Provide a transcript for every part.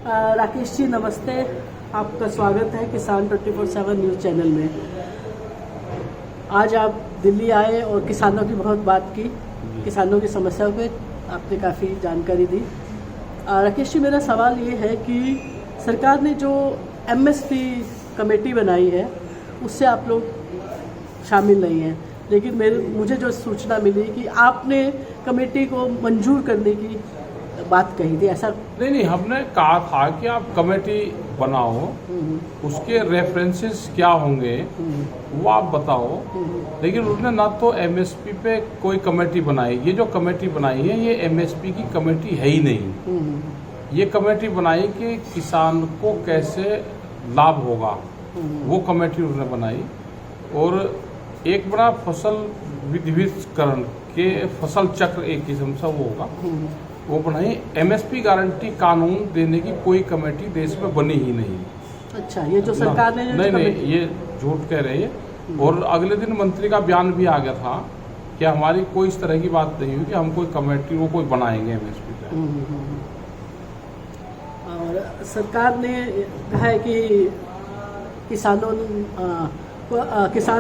राकेश जी नमस्ते, आपका स्वागत है किसान 24/7 न्यूज़ चैनल में। आज आप दिल्ली आए और किसानों की बहुत बात की, किसानों की समस्याओं पे आपने काफ़ी जानकारी दी। राकेश जी, मेरा सवाल ये है कि सरकार ने जो MSP कमेटी बनाई है उससे आप लोग शामिल नहीं हैं, लेकिन मुझे जो सूचना मिली कि आपने कमेटी को मंजूर करने की बात कही थी, ऐसा? नहीं, हमने कहा था कि आप कमेटी बनाओ, उसके रेफरेंसेस क्या होंगे वो आप बताओ। लेकिन उसने ना तो MSP पे कोई कमेटी बनाई। ये जो कमेटी बनाई है ये MSP की कमेटी है ही नहीं। ये कमेटी बनाई कि किसान को कैसे लाभ होगा, वो कमेटी उसने बनाई। और एक बड़ा फसल विविधीकरण के फसल चक्र एक किस्म से वो होगा, वो बनाई। MSP गारंटी कानून देने की कोई कमेटी देश में बनी ही नहीं। अच्छा, ये जो सरकार ने नहीं, ये झूठ कह रही है। और अगले दिन मंत्री का बयान भी आ गया था कि हमारी कोई इस तरह की बात नहीं हुई कि हम कोई कमेटी वो कोई बनाएंगे MSP पे। और सरकार ने कहा है कि किसान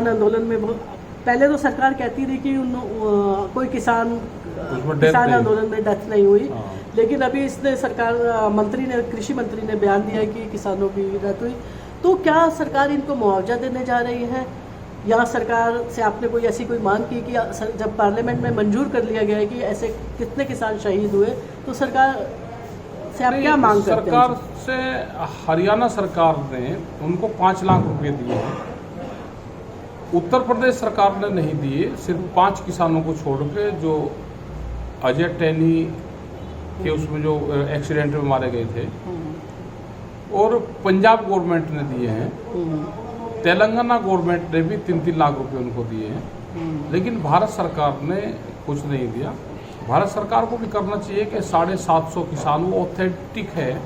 आंदोलन में पहले तो सरकार कहती थी कि कोई किसान आंदोलन में डेथ नहीं हुई, लेकिन अभी इसने कृषि मंत्री ने बयान दिया है कि किसानों की डेथ हुई। तो क्या सरकार इनको मुआवजा देने जा रही है, या सरकार से आपने कोई ऐसी कोई मांग की कि जब पार्लियामेंट में मंजूर कर लिया गया है कि ऐसे कितने किसान शहीद हुए, तो सरकार से आप क्या मांग करते हैं? सरकार से हरियाणा सरकार ने उनको 5 लाख रुपए दिए हैं। उत्तर प्रदेश सरकार ने नहीं दिए, सिर्फ 5 किसानों को छोड़ के, जो अजय टैनी के उसमें जो एक्सीडेंट में मारे गए थे। और पंजाब गवर्नमेंट ने दिए हैं। तेलंगाना गवर्नमेंट ने भी 3-3 लाख रुपए उनको दिए हैं। लेकिन भारत सरकार ने कुछ नहीं दिया। भारत सरकार को भी करना चाहिए कि 750 किसान वो ऑथेंटिक है,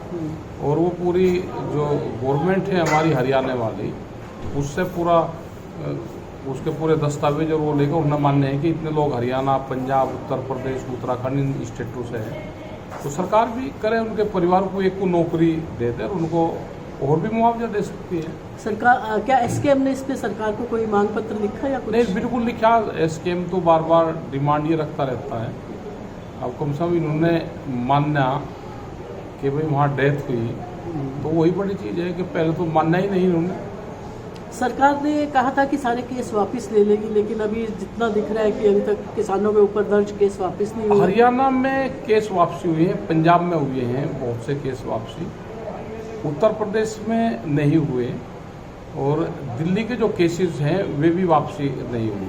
और वो पूरी जो गवर्नमेंट है हमारी हरियाणा वाली, उससे पूरा उसके पूरे दस्तावेज और वो लेकर उन्हें मानने हैं कि इतने लोग हरियाणा, पंजाब, उत्तर प्रदेश, उत्तराखंड इन स्टेटों से हैं। तो सरकार भी करे, उनके परिवार को एक को नौकरी दे दे, उनको और भी मुआवजा दे सकती है सरकार। क्या SKM ने इस पे सरकार को कोई मांग पत्र लिखा या कुछ? नहीं, बिल्कुल लिखा। SKM तो बार बार डिमांड ये रखता रहता है। अब कम से कम इन्होंने मानना कि भाई वहाँ डेथ हुई, तो वही बड़ी चीज़ है कि पहले तो मानना ही नहीं इन्होंने। सरकार ने कहा था कि सारे केस वापस ले लेगी, लेकिन अभी जितना दिख रहा है कि अभी तक किसानों के ऊपर दर्ज केस वापस नहीं हुए। हरियाणा में केस वापसी हुए हैं, पंजाब में हुए हैं बहुत से केस वापसी, उत्तर प्रदेश में नहीं हुए, और दिल्ली के जो केसेस हैं वे भी वापसी नहीं हुए।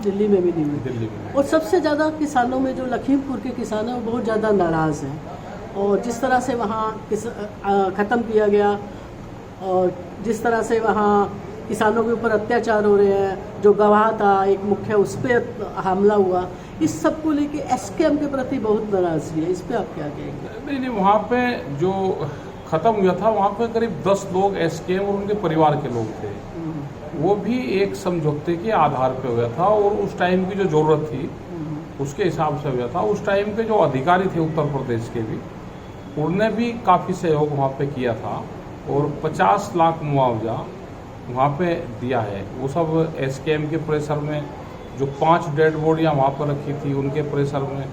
दिल्ली में भी नहीं हुए। दिल्ली में। और सबसे ज़्यादा किसानों में जो लखीमपुर के किसान हैं वो बहुत ज़्यादा नाराज़ हैं, और जिस तरह से वहाँ ख़त्म किया गया, और जिस तरह से वहाँ किसानों के ऊपर अत्याचार हो रहे हैं, जो गवाह था एक मुख्य, उस पर हमला हुआ, इस सब को लेके SKM के प्रति बहुत नाराज़गी है। इस पर आप क्या कहेंगे? नहीं, वहाँ पे जो ख़त्म हुआ था वहाँ पे करीब 10 लोग SKM और उनके परिवार के लोग थे। वो भी एक समझौते के आधार पे हुआ था, और उस टाइम की जो ज़रूरत थी उसके हिसाब से हुआ था। उस टाइम के जो अधिकारी थे उत्तर प्रदेश के भी, उन्होंने भी काफ़ी सहयोग वहाँ पे किया था, और 50 लाख मुआवजा वहाँ पे दिया है। वो सब SKM के प्रेशर में, जो 5 डेड बॉडियाँ वहाँ पर रखी थी उनके प्रेशर में,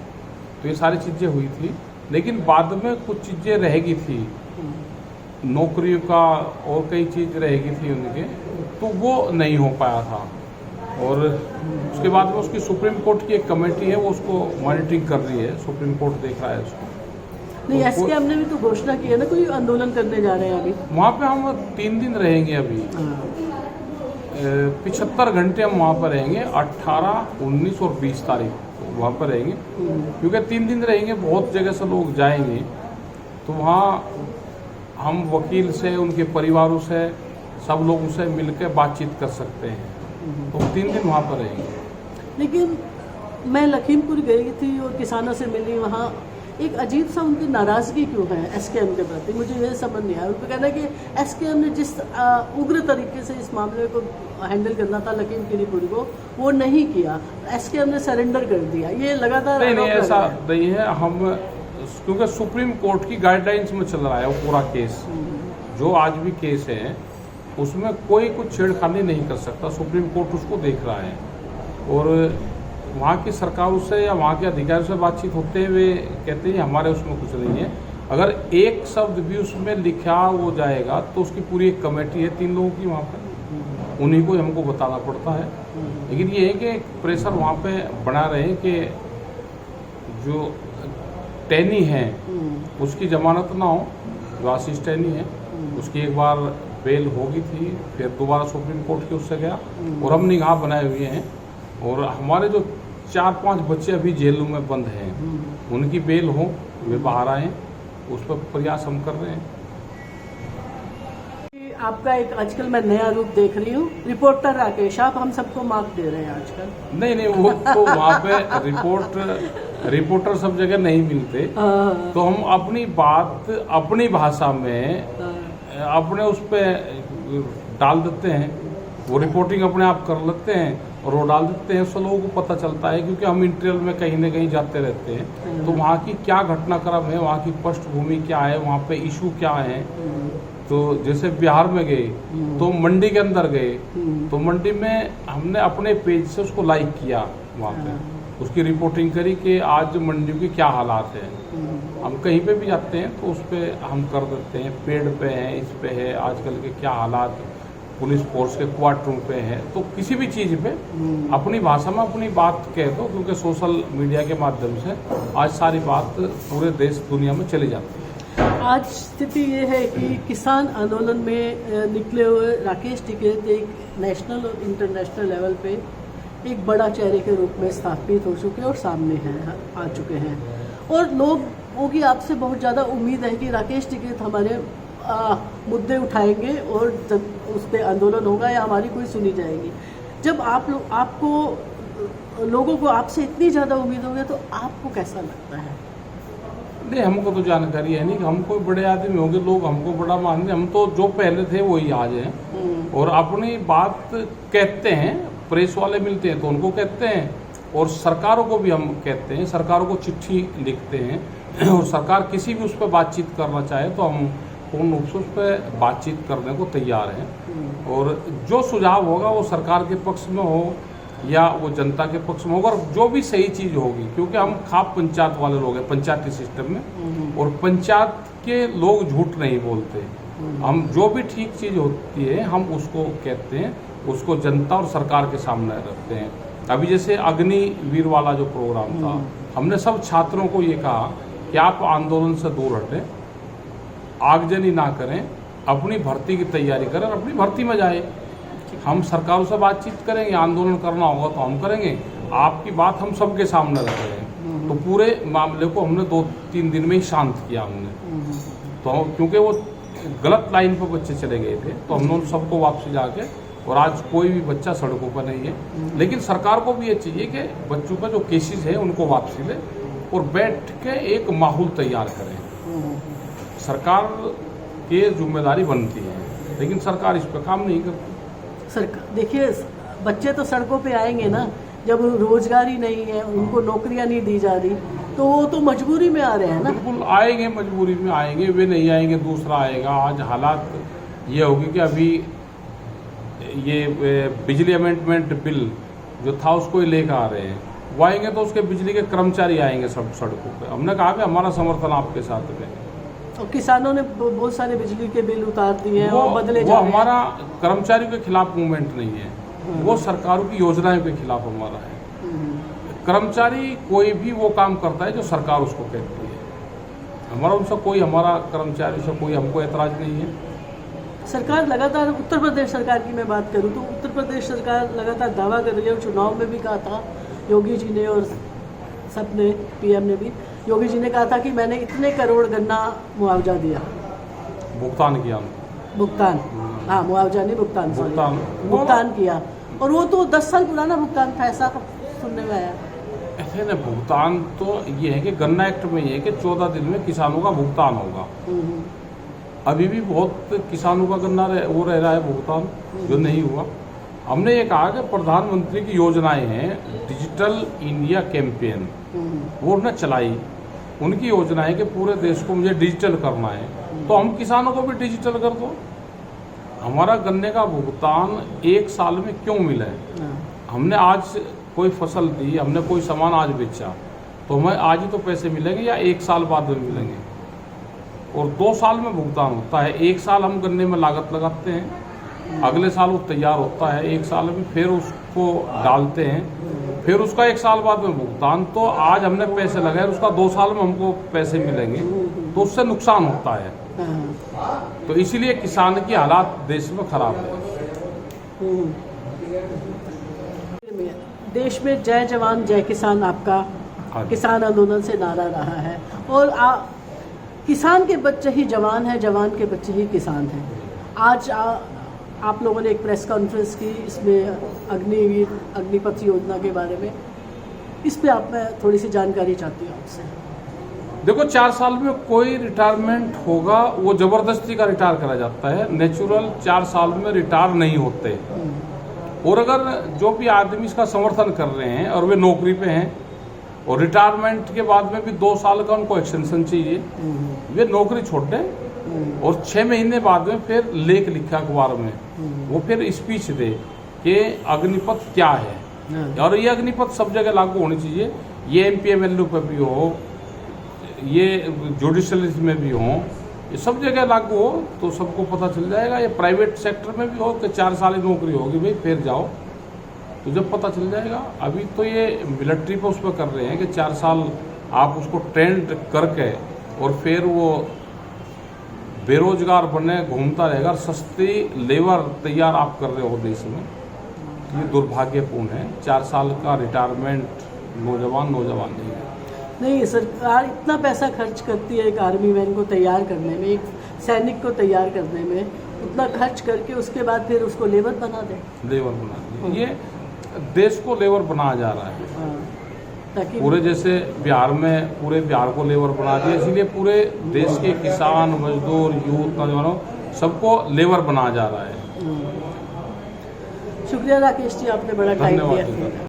तो ये सारी चीज़ें हुई थी। लेकिन बाद में कुछ चीज़ें रहेगी थी, नौकरियों का और कई चीज़ रहेगी थी उनके, तो वो नहीं हो पाया था। और उसके बाद में उसकी सुप्रीम कोर्ट की एक कमेटी है, वो उसको मॉनिटरिंग कर रही है, सुप्रीम कोर्ट देख रहा है उसको। नहीं, SKM ने भी तो घोषणा की है ना, कोई आंदोलन करने जा रहे हैं अभी वहाँ पे। हम 3 दिन रहेंगे अभी। 75 घंटे हम वहाँ पर रहेंगे, 18, 19 और 20 तारीख वहाँ पर रहेंगे। क्योंकि 3 दिन रहेंगे, बहुत जगह से लोग जाएंगे, तो वहाँ हम वकील से, उनके परिवारों से, सब लोगों से मिलकर बातचीत कर सकते हैं। तो 3 दिन वहाँ पर रहेंगे। लेकिन मैं लखीमपुर गई थी और किसानों से मिली, वहाँ एक अजीब सा उनकी नाराज़गी क्यों है SKM के प्रति, मुझे ये समझ नहीं आया। उनको कहना है कि SKM ने जिस उग्र तरीके से इस मामले को हैंडल करना था लखीमपुर को, वो नहीं किया। SKM ने सरेंडर कर दिया। ये लगातार नहीं, ऐसा नहीं है। हम क्योंकि सुप्रीम कोर्ट की गाइडलाइंस में चल रहा है वो पूरा केस, जो आज भी केस है उसमें कोई कुछ छेड़खानी नहीं कर सकता, सुप्रीम कोर्ट उसको देख रहा है। और वहाँ की सरकारों से या वहाँ के अधिकारियों से बातचीत होते हुए कहते हैं हमारे उसमें कुछ नहीं है। अगर एक शब्द भी उसमें लिखा हो जाएगा तो उसकी पूरी एक कमेटी है 3 लोगों की वहाँ पर, उन्हीं को हमको बताना पड़ता है। लेकिन ये है कि प्रेशर वहाँ पे बना रहे कि जो टैनी है उसकी जमानत ना हो, जो आशीष टैनी है उसकी एक बार बेल होगी थी, फिर दोबारा सुप्रीम कोर्ट के उससे गया और हम निगाह बनाए हुए हैं। और हमारे जो 4-5 बच्चे अभी जेलों में बंद हैं उनकी बेल हो, वे बाहर आए, उस पर प्रयास हम कर रहे हैं। आपका एक आजकल मैं नया रूप देख रही हूँ, रिपोर्टर राकेश, आप हम सबको मार्क दे रहे हैं आजकल। नहीं वो तो वहाँ पे रिपोर्टर सब जगह नहीं मिलते, तो हम अपनी बात अपनी भाषा में अपने उस पर डाल देते हैं, वो रिपोर्टिंग अपने आप कर लेते हैं और वो डाल देते हैं, उससे लोगों को पता चलता है। क्योंकि हम इंटरव्यू में कहीं ना कहीं जाते रहते हैं, तो वहाँ की क्या घटनाक्रम है, वहाँ की पृष्ठभूमि क्या है, वहाँ पे इशू क्या है। तो जैसे बिहार में गए तो मंडी के अंदर गए, तो मंडी में हमने अपने पेज से उसको लाइक किया, वहाँ पे उसकी रिपोर्टिंग करी कि आज मंडियों के क्या हालात हैं। हम कहीं पे भी जाते हैं तो उस पर हम कर देते हैं, पेड़ पे हैं, इस पे है, आजकल के क्या हालात पुलिस फोर्स के क्वार्टरों पे है। तो किसी भी चीज़ पे अपनी भाषा में अपनी बात कह दो, क्योंकि सोशल मीडिया के माध्यम से आज सारी बात पूरे देश दुनिया में चली जाती है। आज स्थिति ये है कि किसान आंदोलन में निकले हुए राकेश टिकैत एक नेशनल और इंटरनेशनल लेवल पे एक बड़ा चेहरे के रूप में स्थापित हो चुके हैं और सामने हैं, आ चुके हैं। और लोगों की आपसे बहुत ज़्यादा उम्मीद है कि राकेश टिकैत हमारे मुद्दे उठाएंगे और उस पर आंदोलन होगा या हमारी कोई सुनी जाएगी। जब आपको लोगों को आपसे इतनी ज़्यादा उम्मीद होगी तो आपको कैसा लगता है? नहीं, हमको तो जानकारी है नहीं कि हम कोई बड़े आदमी होंगे, लोग हमको बड़ा मानते, हम तो जो पहले थे वही आज हैं और अपनी बात कहते हैं। प्रेस वाले मिलते हैं तो उनको कहते हैं और सरकारों को भी हम कहते हैं, सरकारों को चिट्ठी लिखते हैं और सरकार किसी भी उस पर बातचीत करना चाहे तो हम पूर्ण रूप से उस पर बातचीत करने को तैयार हैं। और जो सुझाव होगा वो सरकार के पक्ष में हो या वो जनता के पक्ष में होगा, और जो भी सही चीज़ होगी, क्योंकि हम खाप पंचायत वाले लोग हैं, पंचायती सिस्टम में, और पंचायत के लोग झूठ नहीं बोलते। हम जो भी ठीक चीज़ होती है हम उसको कहते हैं, उसको जनता और सरकार के सामने रखते हैं। अभी जैसे अग्निवीर वाला जो प्रोग्राम था, हमने सब छात्रों को ये कहा कि आप आंदोलन से दूर हटें, आगजनी ना करें, अपनी भर्ती की तैयारी करें और अपनी भर्ती में जाए। हम सरकारों से बातचीत करेंगे, आंदोलन करना होगा तो हम करेंगे, आपकी बात हम सबके सामने रख रहे हैं। तो पूरे मामले को हमने 2-3 दिन में ही शांत किया हमने। तो क्योंकि वो गलत लाइन पर बच्चे चले गए थे तो हमने उन सबको वापसी जाके, और आज कोई भी बच्चा सड़कों पर नहीं है। लेकिन सरकार को भी ये चाहिए कि बच्चों का जो केसेस है उनको वापसी ले और बैठ के एक माहौल तैयार करें। सरकार की जिम्मेदारी बनती है, लेकिन सरकार इस पर काम नहीं करती। सरकार देखिए, बच्चे तो सड़कों पे आएंगे ना, जब रोजगार ही नहीं है, उनको नौकरियां नहीं दी जा रही, तो वो तो मजबूरी में आ रहे हैं ना। बिल्कुल आएंगे, मजबूरी में आएंगे, वे नहीं आएंगे दूसरा आएगा। आज हालात ये होगी कि अभी ये बिजली अमेंडमेंट बिल जो था उसको ही लेकर आ रहे हैं, वो आएंगे तो उसके बिजली के कर्मचारी आएंगे सब सड़कों पे। हमने कहा कि हमारा समर्थन आपके साथ में। और किसानों ने बहुत सारे बिजली के बिल उतार दिए हैं और बदले जा रहे हैं। हमारा कर्मचारियों के खिलाफ मूवमेंट नहीं है, वो सरकारों की योजनाओं के खिलाफ हमारा है। कर्मचारी कोई भी वो काम करता है जो सरकार उसको कहती है, हमारा उनसे कोई, हमारा कर्मचारी से कोई हमको ऐतराज नहीं है। सरकार लगातार, उत्तर प्रदेश सरकार की मैं बात करूं तो उत्तर प्रदेश सरकार लगातार दावा कर रही है, और चुनाव में भी कहा था योगी जी ने और सबने, पीएम ने भी, योगी जी ने कहा था कि मैंने इतने करोड़ गन्ना मुआवजा दिया, भुगतान किया, हाँ मुआवजा नहीं, भुगतान किया। और वो तो 10 साल पुराना भुगतान था, ऐसा सुनने में आया। ऐसे न भुगतान तो ये है कि गन्ना एक्ट में ये है कि 14 दिन में किसानों का भुगतान होगा। अभी भी बहुत किसानों का गन्ना वो रह रहा है भुगतान, जो नहीं हुआ। हमने ये कहा कि प्रधानमंत्री की योजनाएं हैं, डिजिटल इंडिया कैंपेन, वो उन्होंने चलाई, उनकी योजना है कि पूरे देश को मुझे डिजिटल करना है, तो हम किसानों को भी डिजिटल कर दो। हमारा गन्ने का भुगतान 1 साल में क्यों मिला है? हमने आज कोई फसल दी, हमने कोई सामान आज बेचा, तो हमें आज ही तो पैसे मिलेंगे या 1 साल बाद में मिलेंगे? और 2 साल में भुगतान होता है। 1 साल हम गन्ने में लागत लगाते हैं, अगले साल वो तैयार होता है, 1 साल में फिर उसको डालते हैं, फिर उसका 1 साल बाद में भुगतान। तो आज हमने पैसे लगाए, उसका 2 साल में हमको पैसे मिलेंगे, तो उससे नुकसान होता है। तो इसीलिए किसान की हालात देश में खराब है। देश में जय जवान जय किसान आपका किसान आंदोलन से नारा रहा है, और किसान के बच्चे ही जवान हैं, जवान के बच्चे ही किसान हैं। आज आप लोगों ने एक प्रेस कॉन्फ्रेंस की, इसमें अग्निवीर अग्निपथ योजना के बारे में, इस पे आप मैं थोड़ी सी जानकारी चाहती हूँ आपसे। देखो, 4 साल में कोई रिटायरमेंट होगा वो जबरदस्ती का रिटायर करा जाता है, नेचुरल 4 साल में रिटायर नहीं होते। और अगर जो भी आदमी इसका समर्थन कर रहे हैं और वे नौकरी पे हैं और रिटायरमेंट के बाद में भी 2 साल का उनको एक्सटेंशन चाहिए, वे नौकरी छोड़ दें और 6 महीने बाद में फिर लेख लिखा अखबार में, वो फिर स्पीच दे कि अग्निपथ क्या है। और ये अग्निपथ सब जगह लागू होनी चाहिए। ये MPMLU पे भी हो, ये जुडिशल में भी हो, ये सब जगह लागू हो तो सबको पता चल जाएगा। ये प्राइवेट सेक्टर में भी हो कि 4 साल की नौकरी होगी भाई, फिर जाओ, तो जब पता चल जाएगा। अभी तो ये मिलिट्री पे उस पर कर रहे हैं कि 4 साल आप उसको ट्रेंड करके और फिर वो बेरोजगार बने घूमता रहेगा, सस्ती लेबर तैयार आप कर रहे हो देश में। ये दुर्भाग्यपूर्ण है। 4 साल का रिटायरमेंट नौजवान नहीं, सरकार इतना पैसा खर्च करती है एक आर्मी मैन को तैयार करने में, एक सैनिक को तैयार करने में, उतना खर्च करके उसके बाद फिर उसको लेबर बना दे। ये देश को लेबर बनाया जा रहा है। ताकि पूरे जैसे बिहार में पूरे बिहार को लेबर बना दिया, इसीलिए पूरे देश के किसान, मजदूर, यूथ, नौजवानों सबको लेबर बनाया जा रहा है। शुक्रिया राकेश जी, आपने बड़ा टाइम दिया।